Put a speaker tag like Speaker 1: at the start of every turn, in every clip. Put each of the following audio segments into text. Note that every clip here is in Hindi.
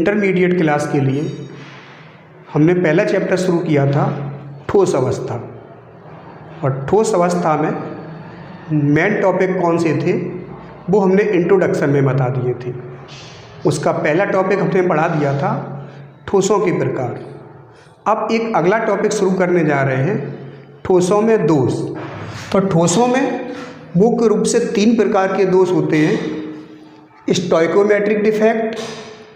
Speaker 1: इंटरमीडिएट क्लास के लिए हमने पहला चैप्टर शुरू किया था ठोस अवस्था। और ठोस अवस्था में मेन टॉपिक कौन से थे वो हमने इंट्रोडक्शन में बता दिए थे। उसका पहला टॉपिक हमने पढ़ा दिया था ठोसों के प्रकार। अब एक अगला टॉपिक शुरू करने जा रहे हैं ठोसों में दोष। तो ठोसों में मुख्य रूप से 3 प्रकार के दोष होते हैं: stoichiometric defect,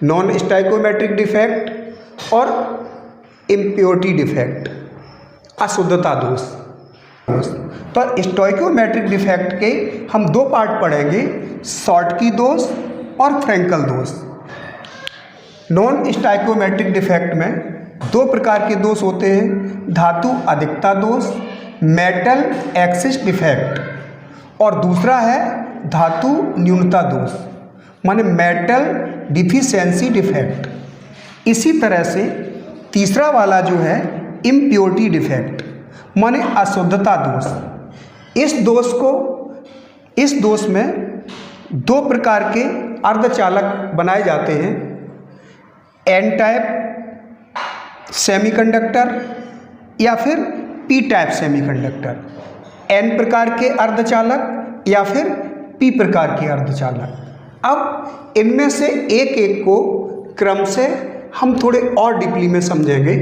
Speaker 1: non stoichiometric defect और इम्प्योरिटी डिफेक्ट, अशुद्धता दोष। तो स्टोइकोमेट्रिक डिफेक्ट के हम 2 पार्ट पढ़ेंगे, शॉर्टकी दोष और फ्रैंकल दोष। नॉन स्टोइकोमेट्रिक डिफेक्ट में 2 प्रकार के दोष होते हैं: धातु अधिकता दोष, मेटल एक्सिस डिफेक्ट, और दूसरा है धातु न्यूनता दोष, माने मेटल डिफिशियंसी डिफेक्ट। इसी तरह से तीसरा वाला जो है इम्प्योरिटी डिफेक्ट, माने अशुद्धता दोष। इस दोष में 2 प्रकार के अर्धचालक बनाए जाते हैं: एन टाइप सेमीकंडक्टर या फिर पी टाइप सेमीकंडक्टर। एन प्रकार के अर्धचालक या फिर पी प्रकार के अर्धचालक। अब इनमें से एक को क्रम से हम थोड़े और डीपली में समझेंगे।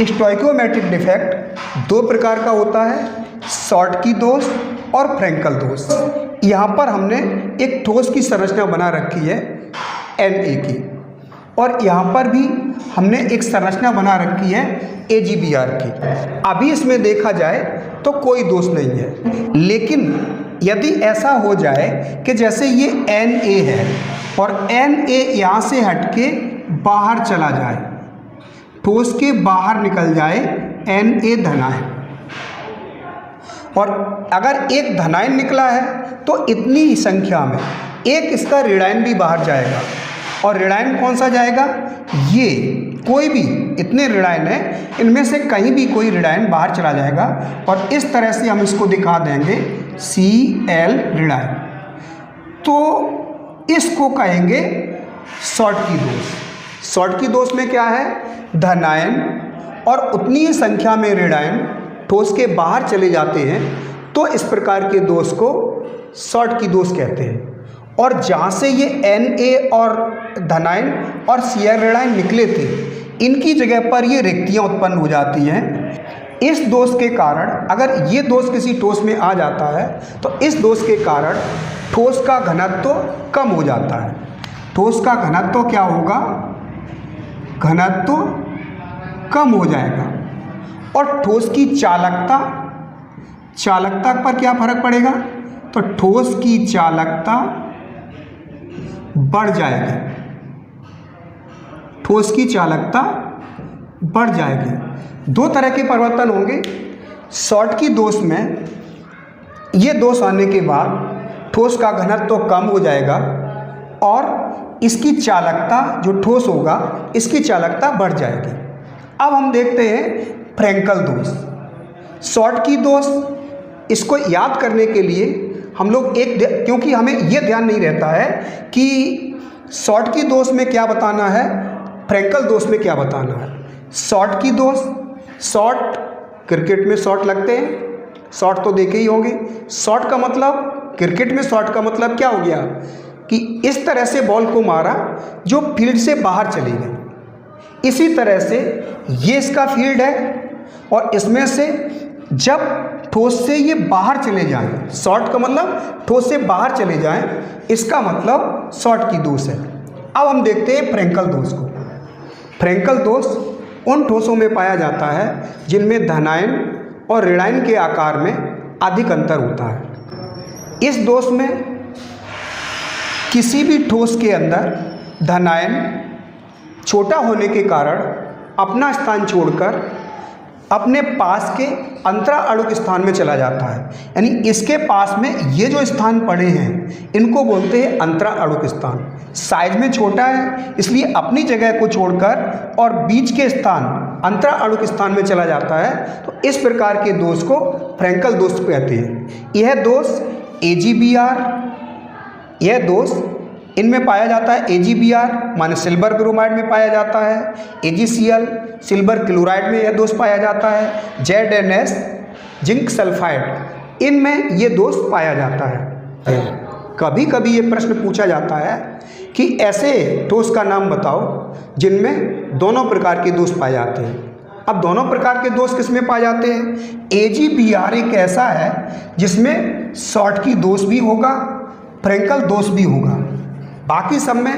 Speaker 1: स्टोइकोमेट्रिक डिफेक्ट 2 प्रकार का होता है: शॉर्टकी दोष और फ्रैंकल दोष। यहाँ पर हमने एक ठोस की संरचना बना रखी है Na की, और यहाँ पर भी हमने एक संरचना बना रखी है AgBr की। अभी इसमें देखा जाए तो कोई दोष नहीं है, लेकिन यदि ऐसा हो जाए कि जैसे ये Na है और Na यहाँ से हटके बाहर चला जाए, ठोस के बाहर निकल जाए Na धनायन, और अगर एक धनायन निकला है तो इतनी ही संख्या में एक इसका ऋणायन भी बाहर जाएगा। और ऋणायन कौन सा जाएगा? ये कोई भी इतने ऋणायन है, इनमें से कहीं भी कोई ऋणायन बाहर चला जाएगा, और इस तरह से हम इसको दिखा देंगे Cl ऋणायन। तो इसको कहेंगे शॉर्टकी दोष। शॉर्टकी दोष में क्या है? धनायन और उतनी ही संख्या में ऋणायन ठोस के बाहर चले जाते हैं, तो इस प्रकार के दोष को शॉर्टकी दोष कहते हैं। और जहाँ से ये Na और धनायन और Cl ऋणायन निकले थे, इनकी जगह पर ये रिक्तियाँ उत्पन्न हो जाती हैं। इस दोष के कारण, अगर ये दोष किसी ठोस में आ जाता है तो इस दोष के कारण ठोस का घनत्व कम हो जाता है। ठोस का घनत्व क्या होगा? घनत्व कम हो जाएगा। और ठोस की चालकता पर क्या फर्क पड़ेगा? तो ठोस की चालकता बढ़ जाएगी। ठोस की चालकता बढ़ जाएगी। 2 तरह के परिवर्तन होंगे। शॉर्टकी दोष में ये दोष आने के बाद ठोस का घनत्व कम हो जाएगा और इसकी चालकता, जो ठोस होगा, इसकी चालकता बढ़ जाएगी। अब हम देखते हैं फ्रैंकल दोष। शॉर्टकी दोष, इसको याद करने के लिए हम लोग क्योंकि हमें यह ध्यान नहीं रहता है कि शॉर्टकी दोष में क्या बताना है, फ्रैंकल दोष में क्या बताना है। शॉर्टकी दोष, शॉर्ट, क्रिकेट में शॉट लगते हैं, शॉट तो देखे ही होंगे। शॉट का मतलब, क्रिकेट में शॉट का मतलब क्या हो गया कि इस तरह से बॉल को मारा जो फील्ड से बाहर चली गई। इसी तरह से ये इसका फील्ड है, और इसमें से जब ठोस से ये बाहर चले जाएं, शॉर्ट का मतलब ठोस से बाहर चले जाएं, इसका मतलब शॉर्टकी दोष है। अब हम देखते हैं फ्रैंकल दोष को। फ्रैंकल दोष उन ठोसों में पाया जाता है जिनमें धनायन और ऋणायन के आकार में अधिक अंतर होता है। इस दोष में किसी भी ठोस के अंदर धनायन छोटा होने के कारण अपना स्थान छोड़कर अपने पास के अंतरा अणुक स्थान में चला जाता है। यानी इसके पास में ये जो स्थान पड़े हैं, इनको बोलते हैं अंतरा अणुक स्थान। साइज में छोटा है, इसलिए अपनी जगह को छोड़कर और बीच के स्थान अंतरा अणुक स्थान में चला जाता है। तो इस प्रकार के दोष को फ्रैंकल दोष कहते हैं। यह दोष AgBr, यह दोष इनमें पाया जाता है AgBr माने सिल्वर ब्रोमाइड में पाया जाता है, AgCl सिल्वर क्लोराइड में यह दोष पाया जाता है, ZnS जिंक सल्फाइड इनमें ये दोष पाया जाता है। कभी कभी ये प्रश्न पूछा जाता है कि ऐसे ठोस का नाम बताओ जिनमें दोनों प्रकार के दोष पाए जाते हैं। अब दोनों प्रकार के दोष किसमें पाए जाते हैं? AgBr एक ऐसा है जिसमें शॉर्टकी दोष भी होगा, फ्रैंकल दोष भी होगा। बाकी सब में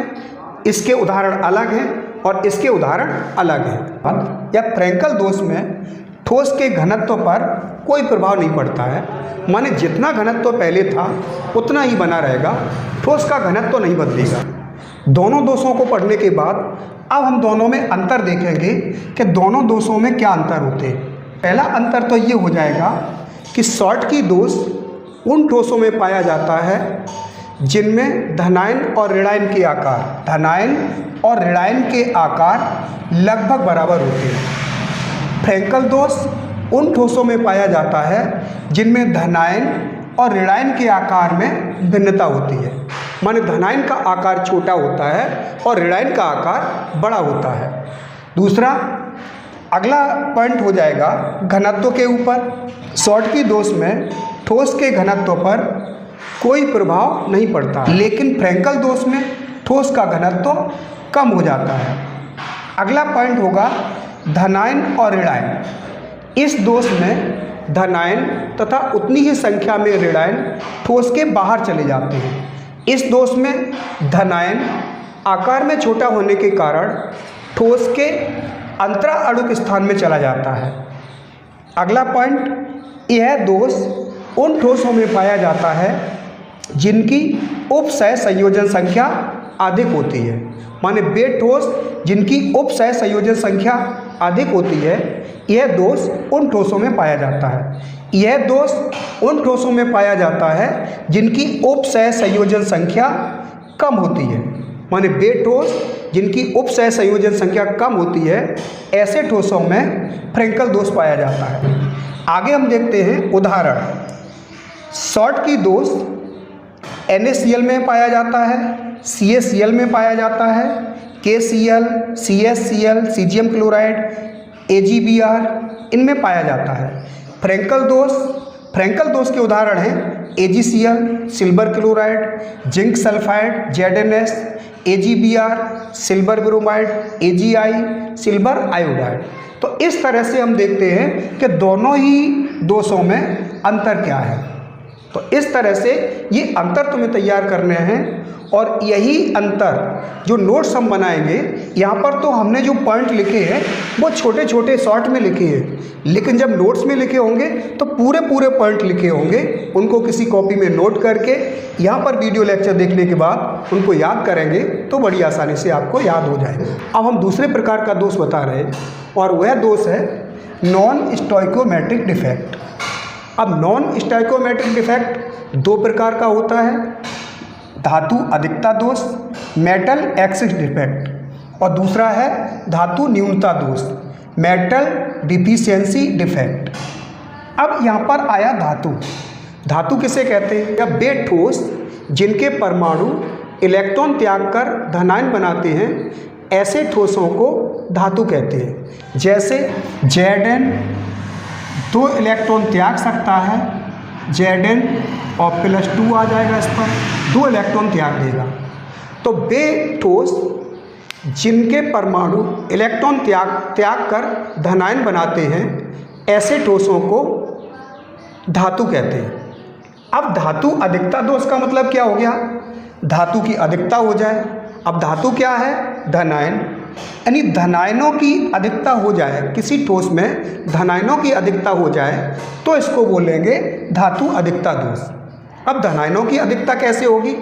Speaker 1: इसके उदाहरण अलग हैं और इसके उदाहरण अलग हैं। या फ्रैंकल दोष में ठोस के घनत्व पर कोई प्रभाव नहीं पड़ता है, माने जितना घनत्व पहले था उतना ही बना रहेगा, ठोस का घनत्व नहीं बदलेगा। दोनों दोषों को पढ़ने के बाद अब हम दोनों में अंतर देखेंगे कि दोनों दोषों में क्या अंतर होते हैं। पहला अंतर तो ये हो जाएगा कि शॉर्टकी दोष उन ठोसों में पाया जाता है जिनमें धनायन और ऋणायन के आकार लगभग बराबर होते हैं। फ्रैंकल दोष उन ठोसों में पाया जाता है जिनमें धनायन और ऋणायन के आकार में भिन्नता होती है, माने धनायन का आकार छोटा होता है और ऋणायन का आकार बड़ा होता है। दूसरा अगला पॉइंट हो जाएगा घनत्व के ऊपर। शॉर्टकी दोष में ठोस के घनत्व पर कोई प्रभाव नहीं पड़ता, लेकिन फ्रैंकल दोष में ठोस का घनत्व कम हो जाता है। अगला पॉइंट होगा धनायन और ऋणायन। इस दोष में धनायन तथा उतनी ही संख्या में ऋणायन ठोस के बाहर चले जाते हैं। इस दोष में धनायन आकार में छोटा होने के कारण ठोस के अंतरा अणुक स्थान में चला जाता है। अगला पॉइंट, यह दोष उन ठोसों में पाया जाता है जिनकी उपसह संयोजन संख्या अधिक होती है, माने वे ठोस जिनकी उपसह संयोजन संख्या अधिक होती है, यह दोष उन ठोसों में पाया जाता है। यह दोष उन ठोसों में पाया जाता है जिनकी उपसह संयोजन संख्या कम होती है, माने वे ठोस जिनकी उपसह संयोजन संख्या कम होती है, ऐसे ठोसों में फ्रैंकल दोष पाया जाता है। आगे हम देखते हैं उदाहरण। शॉर्टकी दोष NaCl में पाया जाता है, CaCl में पाया जाता है, KCl, CsCl, Cesium chloride, AgBr इनमें पाया जाता है। फ्रैंकल दोष के उदाहरण हैं AgCl silver chloride, zinc sulphide ZnS, AgBr silver bromide, AgI silver iodide. तो इस तरह से हम देखते हैं कि दोनों ही दोषों में अंतर क्या है। तो इस तरह से ये अंतर तुम्हें तैयार करने हैं और यही अंतर जो नोट्स हम बनाएंगे, यहाँ पर तो हमने जो पॉइंट लिखे हैं वो छोटे छोटे शॉर्ट में लिखे हैं, लेकिन जब नोट्स में लिखे होंगे तो पूरे पॉइंट लिखे होंगे। उनको किसी कॉपी में नोट करके यहाँ पर वीडियो लेक्चर देखने के बाद उनको याद करेंगे तो बड़ी आसानी से आपको याद हो जाएगा। अब हम दूसरे प्रकार का दोष बता रहे हैं और वह दोष है नॉन स्टोइकोमेट्रिक डिफेक्ट। अब नॉन स्टोइकोमेट्रिक डिफेक्ट दो प्रकार का होता है, धातु अधिकता दोष मेटल एक्सेस डिफेक्ट, और दूसरा है धातु न्यूनता दोष मेटल डिफिशियंसी डिफेक्ट। अब यहाँ पर आया धातु किसे कहते हैं? या वे ठोस जिनके परमाणु इलेक्ट्रॉन त्याग कर धनायन बनाते हैं, ऐसे ठोसों को धातु कहते हैं। जैसे Zn 2 इलेक्ट्रॉन त्याग सकता है, Zn और +2 आ जाएगा, इस पर 2 इलेक्ट्रॉन त्याग देगा। तो वे ठोस जिनके परमाणु इलेक्ट्रॉन त्याग कर धनायन बनाते हैं, ऐसे ठोसों को धातु कहते हैं। अब धातु अधिकता दोष का मतलब क्या हो गया? धातु की अधिकता हो जाए। अब धातु क्या है? धनायन, यानी धनायनों की अधिकता हो जाए, किसी ठोस में धनायनों की अधिकता हो जाए तो इसको बोलेंगे धातु अधिकता दोष। अब धनायनों की अधिकता कैसे होगी?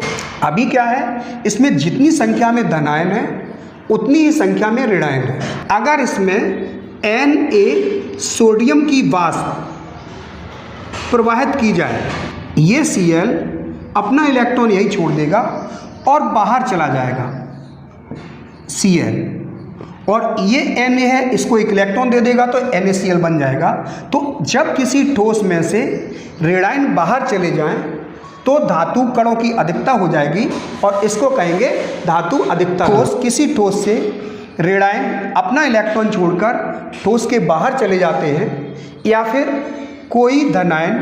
Speaker 1: अभी क्या है, इसमें जितनी संख्या में धनायन है उतनी ही संख्या में ऋणायन है। अगर इसमें Na सोडियम की वाष्प प्रवाहित की जाए, ये Cl अपना इलेक्ट्रॉन यही छोड़ देगा और बाहर चला जाएगा Cl, और ये Na है, इसको एक इलेक्ट्रॉन दे देगा तो NaCl बन जाएगा। तो जब किसी ठोस में से ऋणायन बाहर चले जाएं तो धातु कणों की अधिकता हो जाएगी और इसको कहेंगे धातु अधिकता। ठोस, किसी ठोस से ऋणायन अपना इलेक्ट्रॉन छोड़कर ठोस के बाहर चले जाते हैं या फिर कोई धनायन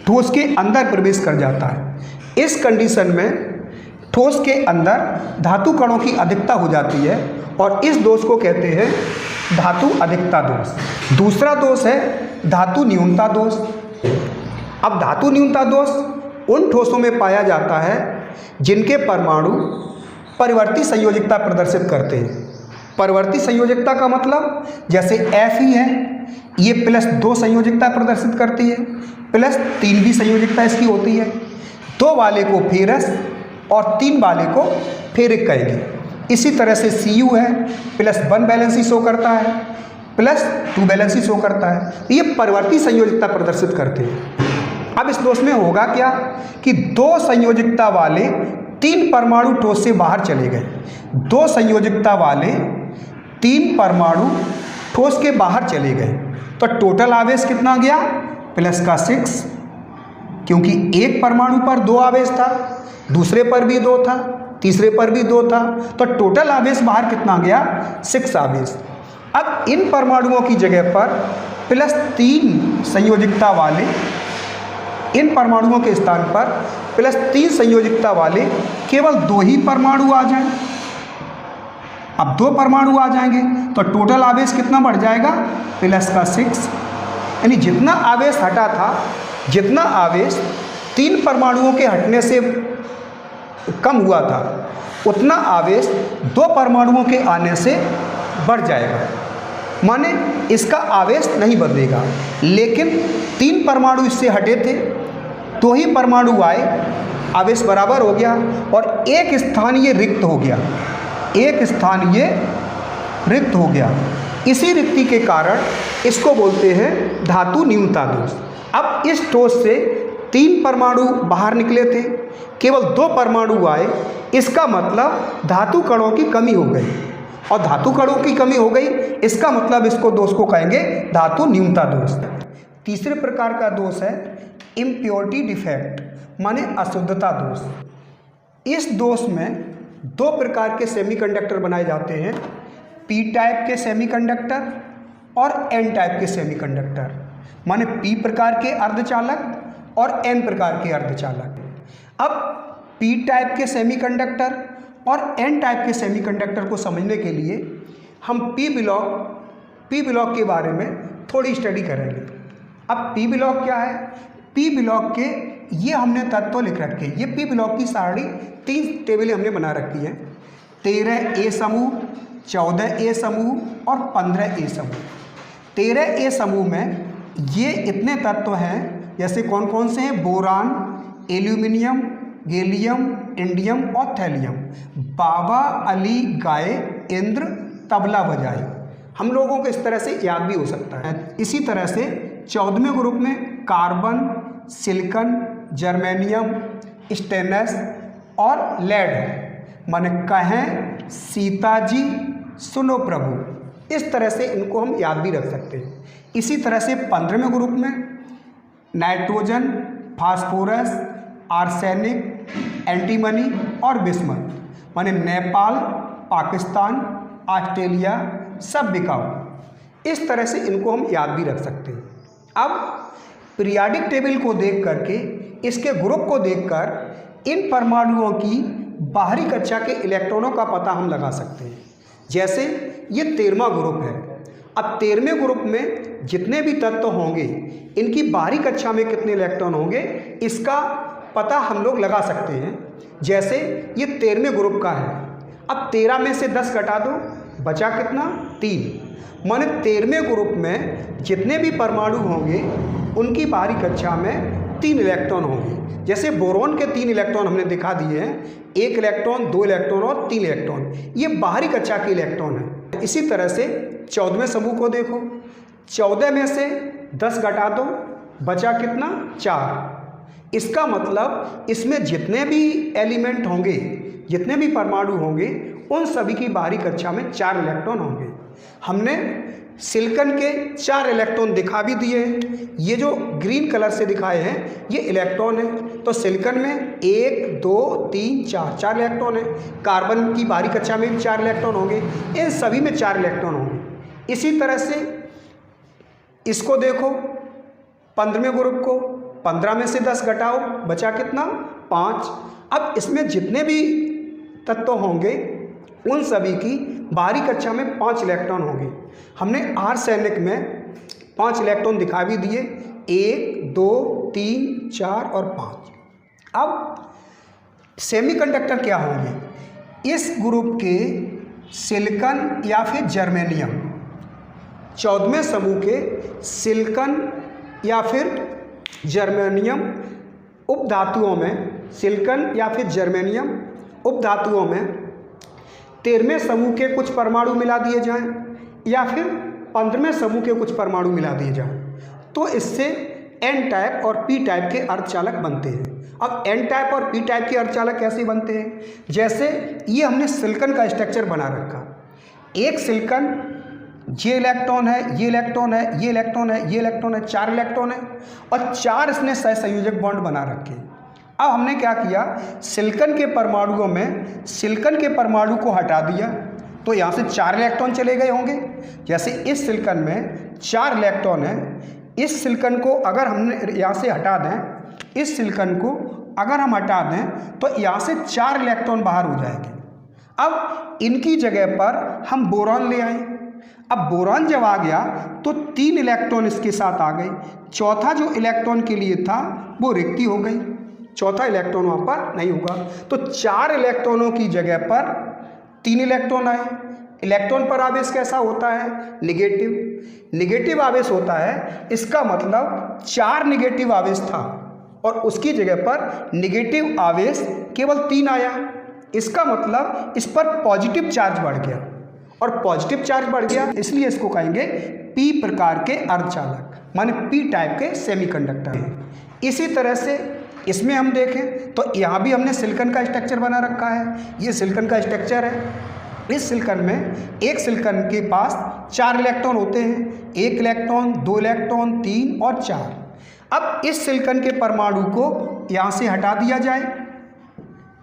Speaker 1: ठोस के अंदर प्रवेश कर जाता है। इस कंडीशन में ठोस के अंदर धातु कणों की अधिकता हो जाती है और इस दोष को कहते हैं धातु अधिकता दोष। दूसरा दोष है धातु न्यूनता दोष। अब धातु न्यूनता दोष उन ठोसों में पाया जाता है जिनके परमाणु परिवर्ती संयोजकता प्रदर्शित करते हैं। परिवर्ती संयोजकता का मतलब जैसे F ही है, ये +2 संयोजकता प्रदर्शित करती है, +3 भी संयोजकता इसकी होती है। 2 वाले को फेरस और 3 वाले को फेरिक कहेंगे। इसी तरह से Cu है, +1 वैलेंसी शो करता है, +2 वैलेंसी शो करता है। ये परिवर्ती संयोजकता प्रदर्शित करते हैं। अब इस दोष में होगा क्या कि 2 संयोजकता वाले 3 परमाणु ठोस से बाहर चले गए। 2 संयोजकता वाले 3 परमाणु ठोस के बाहर चले गए तो टोटल आवेश कितना गया +6, क्योंकि एक परमाणु पर 2 आवेश था, दूसरे पर भी 2 था, तीसरे पर भी 2 था, तो टोटल आवेश बाहर कितना गया 6 आवेश। अब इन परमाणुओं की जगह पर +3 संयोजकता वाले, इन परमाणुओं के स्थान पर +3 संयोजकता वाले केवल 2 ही परमाणु आ जाएं। अब 2 परमाणु आ जाएंगे तो टोटल आवेश कितना बढ़ जाएगा +6, यानी जितना आवेश हटा था, जितना आवेश 3 परमाणुओं के हटने से कम हुआ था, उतना आवेश 2 परमाणुओं के आने से बढ़ जाएगा। माने इसका आवेश नहीं बदलेगा, लेकिन 3 परमाणु इससे हटे थे, 2 ही परमाणु आए, आवेश बराबर हो गया और एक स्थान ये रिक्त हो गया, एक स्थान ये रिक्त हो गया। इसी रिक्ति के कारण इसको बोलते हैं धातु न्यूनता दोष। अब इस ठोस से 3 परमाणु बाहर निकले थे, केवल 2 परमाणु आए, इसका मतलब धातु कणों की कमी हो गई, और धातु कणों की कमी हो गई इसका मतलब इसको दोष को कहेंगे धातु न्यूनता दोष। तीसरे प्रकार का दोष है इम्प्योरिटी डिफेक्ट, माने अशुद्धता दोष। इस दोष में 2 प्रकार के सेमीकंडक्टर बनाए जाते हैं, पी टाइप के सेमीकंडक्टर और एन टाइप के सेमीकंडक्टर, माने पी प्रकार के अर्धचालक और एन प्रकार के अर्धचालक। अब पी टाइप के सेमीकंडक्टर और एन टाइप के सेमीकंडक्टर को समझने के लिए हम पी ब्लॉक के बारे में थोड़ी स्टडी करेंगे। अब पी ब्लॉक क्या है? पी ब्लॉक के ये हमने तत्व लिख रखे, ये पी ब्लॉक की सारणी 3 टेबलें हमने बना रखी हैं, 13A समूह, 14A समूह और 15A समूह। 13A समूह में ये इतने तत्व हैं, जैसे कौन कौन से हैं? बोरान, एल्यूमिनियम, गैलियम, इंडियम और थैलियम। बाबा, अली, गाय, इंद्र, तबला बजाए। हम लोगों को इस तरह से याद भी हो सकता है। इसी तरह से 14वें ग्रुप में कार्बन, सिलिकॉन, जर्मेनियम, स्टेनलेस और लेड है। माने कहें सीता जी सुनो प्रभु, इस तरह से इनको हम याद भी रख सकते हैं। इसी तरह से 15वें ग्रुप में नाइट्रोजन, फास्फोरस, आर्सेनिक, एंटीमनी और बिस्मथ, माने नेपाल, पाकिस्तान, ऑस्ट्रेलिया सब बिकाऊ। इस तरह से इनको हम याद भी रख सकते हैं। अब पीरियाडिक टेबल को देख करके, इसके ग्रुप को देखकर इन परमाणुओं की बाहरी कक्षा के इलेक्ट्रॉनों का पता हम लगा सकते हैं। जैसे ये 13वां ग्रुप है। अब 13वें ग्रुप में जितने भी तत्व होंगे, इनकी बाहरी कक्षा में कितने इलेक्ट्रॉन होंगे, इसका पता हम लोग लगा सकते हैं। जैसे ये 13वें ग्रुप का है, अब 13 में से 10 घटा दो, बचा कितना? 3। माने 13वें ग्रुप में जितने भी परमाणु होंगे उनकी बाहरी कक्षा में 3 इलेक्ट्रॉन होंगे। जैसे बोरोन के 3 इलेक्ट्रॉन हमने दिखा दिए हैं, 1 इलेक्ट्रॉन, 2 इलेक्ट्रॉन और 3 इलेक्ट्रॉन, ये बाहरी कक्षा के इलेक्ट्रॉन है। इसी तरह से 14वें समूह को देखो, 14 में से 10 घटा दो, बचा कितना? 4। इसका मतलब इसमें जितने भी एलिमेंट होंगे, जितने भी परमाणु होंगे, उन सभी की बाहरी कक्षा में 4 इलेक्ट्रॉन होंगे। हमने सिलिकॉन के 4 इलेक्ट्रॉन दिखा भी दिए हैं। ये जो ग्रीन कलर से दिखाए हैं ये इलेक्ट्रॉन है। तो सिलिकॉन में 1 2 3 4 इलेक्ट्रॉन है। कार्बन की बाहरी कक्षा में भी 4 इलेक्ट्रॉन होंगे, इन सभी में 4 इलेक्ट्रॉन होंगे। इसी तरह से इसको देखो 15वें ग्रुप को, 15 में से 10 घटाओ, बचा कितना? 5। अब इसमें जितने भी तत्व होंगे उन सभी की बाहरी कक्षा में 5 इलेक्ट्रॉन होंगे। हमने आर्सेनिक में 5 इलेक्ट्रॉन दिखा भी दिए, 1 2 3 4 और 5। अब सेमीकंडक्टर क्या होंगे? इस ग्रुप के सिलिकॉन या फिर जर्मेनियम, 14वें समूह के सिलिकॉन या फिर जर्मेनियम उपधातुओं में, सिलिकॉन या फिर जर्मेनियम उपधातुओं में 13वें समूह के कुछ परमाणु मिला दिए जाएं या फिर 15वें समूह के कुछ परमाणु मिला दिए जाएं, तो इससे एन टाइप और पी टाइप के अर्धचालक बनते हैं। अब एन टाइप और पी टाइप के अर्धचालक कैसे बनते हैं? जैसे ये हमने सिलिकॉन का स्ट्रक्चर बना रखा, एक सिलिकॉन, ये इलेक्ट्रॉन है, ये इलेक्ट्रॉन है, ये इलेक्ट्रॉन है, ये इलेक्ट्रॉन है, 4 इलेक्ट्रॉन है और 4 इसने सहसंयोजक बॉन्ड बना रखे। अब हमने क्या किया, सिलिकॉन के परमाणुओं में सिलिकॉन के परमाणु को हटा दिया, तो यहाँ से 4 इलेक्ट्रॉन चले गए होंगे। जैसे इस सिलिकॉन में 4 इलेक्ट्रॉन है, इस सिलिकॉन को अगर हमने यहाँ से हटा दें, इस सिलिकॉन को अगर हम हटा दें तो यहाँ से 4 इलेक्ट्रॉन बाहर हो जाएंगे। अब इनकी जगह पर हम बोरॉन ले आए। अब बोरॉन जब आ गया तो 3 इलेक्ट्रॉन इसके साथ आ गए, चौथा जो इलेक्ट्रॉन के लिए था वो रिक्ति हो गई, चौथा इलेक्ट्रॉन वहाँ पर नहीं होगा। तो 4 इलेक्ट्रॉनों की जगह पर 3 इलेक्ट्रॉन आए। इलेक्ट्रॉन पर आवेश कैसा होता है? निगेटिव। निगेटिव आवेश होता है, इसका मतलब 4 निगेटिव आवेश था और उसकी जगह पर निगेटिव आवेश केवल 3 आया। इसका मतलब इस पर पॉजिटिव चार्ज बढ़ गया और पॉजिटिव चार्ज बढ़ गया, इसलिए इसको कहेंगे पी प्रकार के अर्धचालक, माने पी टाइप के सेमीकंडक्टर। इसी तरह से इसमें हम देखें तो यहाँ भी हमने सिलिकॉन का स्ट्रक्चर बना रखा है। ये सिलिकॉन का स्ट्रक्चर है। इस सिलिकॉन में एक सिलिकॉन के पास 4 इलेक्ट्रॉन होते हैं, 1 इलेक्ट्रॉन, 2 इलेक्ट्रॉन, 3 और 4। अब इस सिलिकॉन के परमाणु को यहाँ से हटा दिया जाए,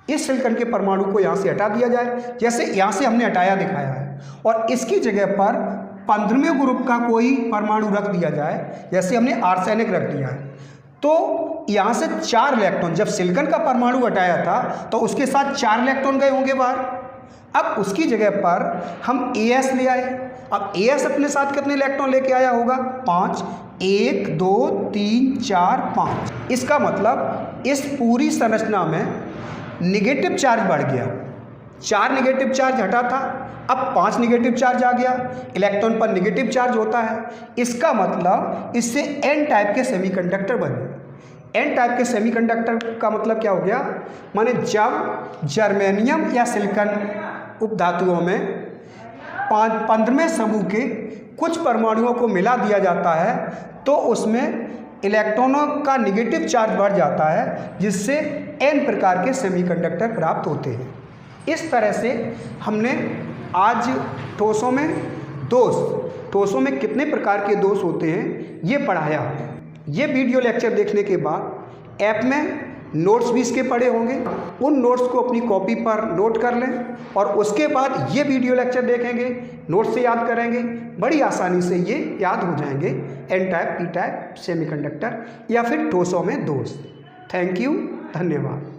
Speaker 1: इस सिलिकॉन के परमाणु को यहाँ से हटा दिया जाए, जैसे यहाँ से हमने हटाया दिखाया है, और इसकी जगह पर 15वें ग्रुप का कोई परमाणु रख दिया जाए, जैसे हमने आर्सेनिक रख दिया है। तो यहाँ से 4 इलेक्ट्रॉन, जब सिलिकॉन का परमाणु हटाया था तो उसके साथ 4 इलेक्ट्रॉन गए होंगे बाहर। अब उसकी जगह पर हम AS ले आए। अब AS अपने साथ कितने इलेक्ट्रॉन लेके आया होगा? 5। 1 2 3 4 5। इसका मतलब इस पूरी संरचना में निगेटिव चार्ज बढ़ गया। 4 निगेटिव चार्ज हटा था, अब 5 निगेटिव चार्ज आ गया। इलेक्ट्रॉन पर निगेटिव चार्ज होता है, इसका मतलब इससे एन टाइप के सेमीकंडक्टर बने। एन टाइप के सेमीकंडक्टर का मतलब क्या हो गया? माने जब जर्मेनियम या सिलिकॉन उपधातुओं में 15वें समूह के कुछ परमाणुओं को मिला दिया जाता है तो उसमें इलेक्ट्रॉनों का निगेटिव चार्ज बढ़ जाता है, जिससे एन प्रकार के सेमीकंडक्टर प्राप्त होते हैं। इस तरह से हमने आज ठोसों में दोष, ठोसों में कितने प्रकार के दोष होते हैं ये पढ़ाया। ये वीडियो लेक्चर देखने के बाद ऐप में नोट्स भी इसके पड़े होंगे, उन नोट्स को अपनी कॉपी पर नोट कर लें और उसके बाद ये वीडियो लेक्चर देखेंगे, नोट्स से याद करेंगे, बड़ी आसानी से ये याद हो जाएंगे। N type, P type semiconductor या फिर ठोसों में दोष। थैंक यू, धन्यवाद।